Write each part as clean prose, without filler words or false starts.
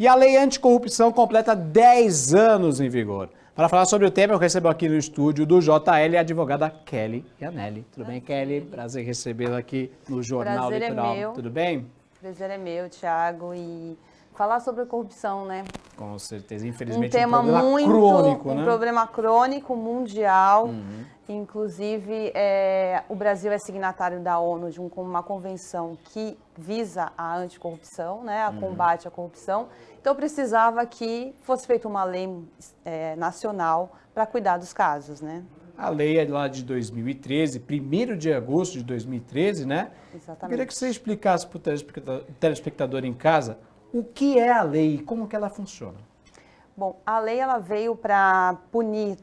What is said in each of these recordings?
E a lei anticorrupção completa 10 anos em vigor. Para falar sobre o tema, eu recebo aqui no estúdio do JL a advogada Kelly Iannelli. Tudo bem, Kelly? Prazer recebê-la aqui no Jornal Prazer Litoral. é meu. Tudo bem? Prazer é meu, Thiago, e falar sobre a corrupção, né? Com certeza, infelizmente Um tema crônico, né? Um problema crônico mundial. Inclusive, o Brasil é signatário da ONU de uma convenção que visa a anticorrupção, né? A combate à corrupção. Então, precisava que fosse feita uma lei nacional para cuidar dos casos, né? A lei é lá de 2013, 1º de agosto de 2013, né? Exatamente. Eu queria que você explicasse para o telespectador em casa o que é a lei e como que ela funciona. Bom, a lei ela veio para punir,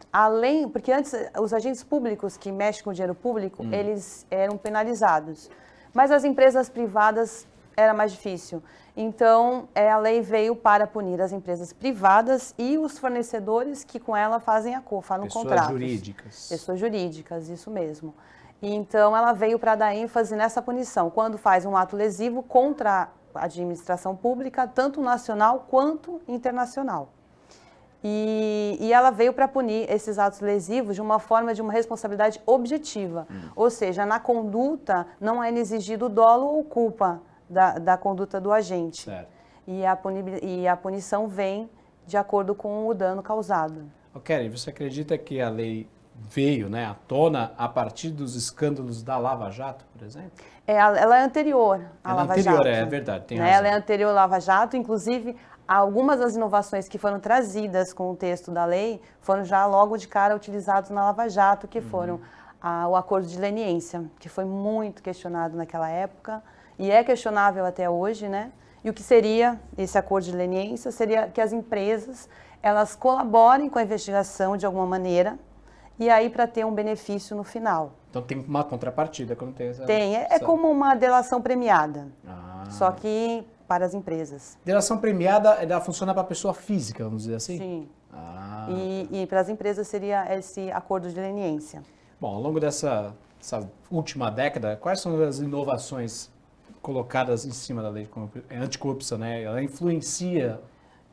porque antes os agentes públicos que mexem com o dinheiro público, eles eram penalizados, mas as empresas privadas era mais difícil. Então, a lei veio para punir as empresas privadas e os fornecedores que com ela fazem contratos. Pessoas jurídicas. Pessoas jurídicas, isso mesmo. Então, ela veio para dar ênfase nessa punição, quando faz um ato lesivo contra a administração pública, tanto nacional quanto internacional. E ela veio para punir esses atos lesivos de uma forma de uma responsabilidade objetiva. Ou seja, na conduta não é exigido dolo ou culpa da conduta do agente. Certo. E a punição vem de acordo com o dano causado. Kelly, você acredita que a lei veio, né, à tona a partir dos escândalos da Lava Jato, por exemplo? Ela é anterior à Lava Jato. É verdade, tem razão. Ela é anterior à Lava Jato, inclusive algumas das inovações que foram trazidas com o texto da lei foram já logo de cara utilizados na Lava Jato, que foram o acordo de leniência, que foi muito questionado naquela época e é questionável até hoje, né? E o que seria esse acordo de leniência? Seria que as empresas, elas colaborem com a investigação de alguma maneira e aí para ter um benefício no final. Então tem uma contrapartida quando tem essa... Tem, é como uma delação premiada, só que para as empresas. Delação premiada, ela funciona para a pessoa física, vamos dizer assim? Sim. E para as empresas seria esse acordo de leniência. Bom, ao longo dessa última década, quais são as inovações colocadas em cima da lei anticorrupção, né? Ela influencia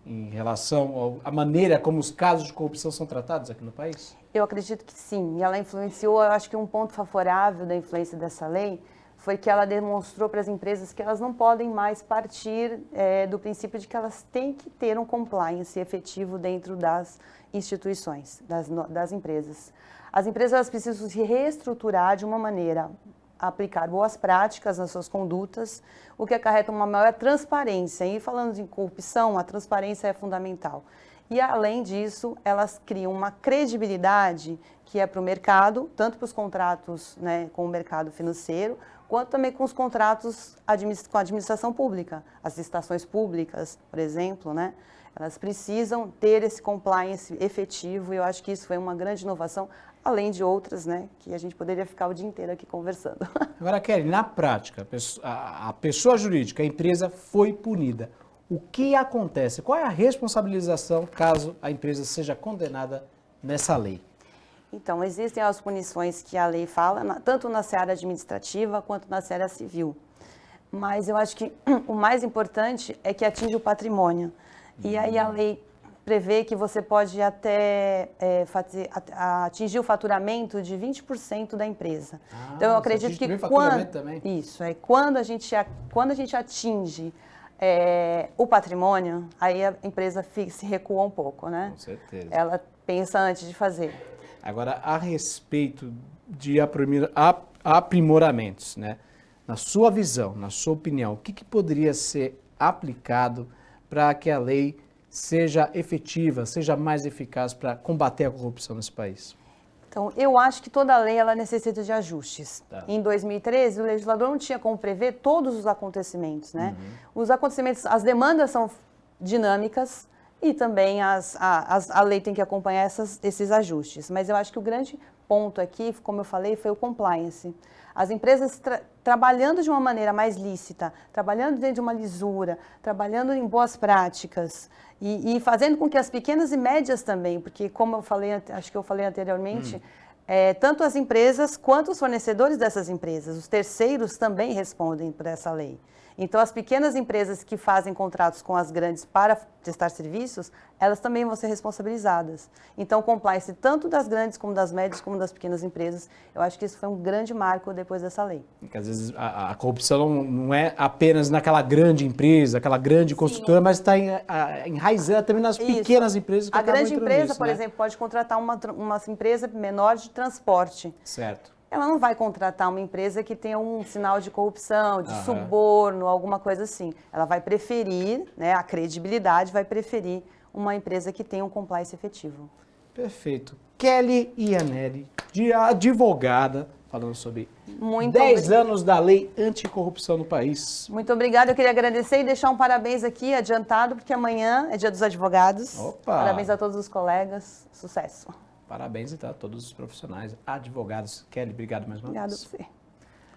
em relação à maneira como os casos de corrupção são tratados aqui no país? Eu acredito que sim. E ela influenciou, eu acho que um ponto favorável da influência dessa lei foi que ela demonstrou para as empresas que elas não podem mais partir do princípio de que elas têm que ter um compliance efetivo dentro das instituições, das empresas. As empresas elas precisam se reestruturar de uma maneira a aplicar boas práticas nas suas condutas, o que acarreta uma maior transparência. E falando de corrupção, a transparência é fundamental. E, além disso, elas criam uma credibilidade que é para o mercado, tanto para os contratos, né, com o mercado financeiro, quanto também com os contratos com a administração pública. As estações públicas, por exemplo, né, elas precisam ter esse compliance efetivo e eu acho que isso foi uma grande inovação, além de outras, né, que a gente poderia ficar o dia inteiro aqui conversando. Agora, Kelly, na prática, a pessoa jurídica, a empresa foi punida. O que acontece? Qual é a responsabilização caso a empresa seja condenada nessa lei? Então, existem as punições que a lei fala, tanto na seara administrativa quanto na seara civil. Mas eu acho que o mais importante é que atinge o patrimônio. E aí a lei prevê que você pode até atingir o faturamento de 20% da empresa. Então, eu acredito que quando a gente atinge o patrimônio, aí a empresa se recua um pouco, né? Com certeza. Ela pensa antes de fazer. Agora, a respeito de aprimoramentos, né? Na sua visão, na sua opinião, o que poderia ser aplicado para que a lei seja efetiva, seja mais eficaz para combater a corrupção nesse país? Então, eu acho que toda lei ela necessita de ajustes. Tá. Em 2013, o legislador não tinha como prever todos os acontecimentos, né? Os acontecimentos, as demandas são dinâmicas e também a lei tem que acompanhar esses ajustes. Mas eu acho que o grande ponto aqui, como eu falei, foi o compliance. As empresas trabalhando de uma maneira mais lícita, trabalhando dentro de uma lisura, trabalhando em boas práticas e fazendo com que as pequenas e médias também, porque como eu falei, acho que eu falei anteriormente, tanto as empresas quanto os fornecedores dessas empresas, os terceiros também respondem por essa lei. Então, as pequenas empresas que fazem contratos com as grandes para prestar serviços, elas também vão ser responsabilizadas. Então, o compliance tanto das grandes, como das médias, como das pequenas empresas, eu acho que isso foi um grande marco depois dessa lei. Porque às vezes a corrupção não é apenas naquela grande empresa, aquela grande construtora, mas está enraizada também nas pequenas empresas que A acabam grande entrando empresa, nisso, por né? exemplo, pode contratar uma empresa menor de transporte. Certo. Ela não vai contratar uma empresa que tenha um sinal de corrupção, de Aham. suborno, alguma coisa assim. Ela vai preferir, né, a credibilidade vai preferir uma empresa que tenha um compliance efetivo. Perfeito. Kelly Iannelli, de advogada, falando sobre Muito 10 anos da lei anticorrupção no país. Muito obrigada. Eu queria agradecer e deixar um parabéns aqui adiantado, porque amanhã é Dia dos Advogados. Opa! Parabéns a todos os colegas. Sucesso. Parabéns então a todos os profissionais, advogados. Kelly, obrigado mais uma Obrigada a vez. você.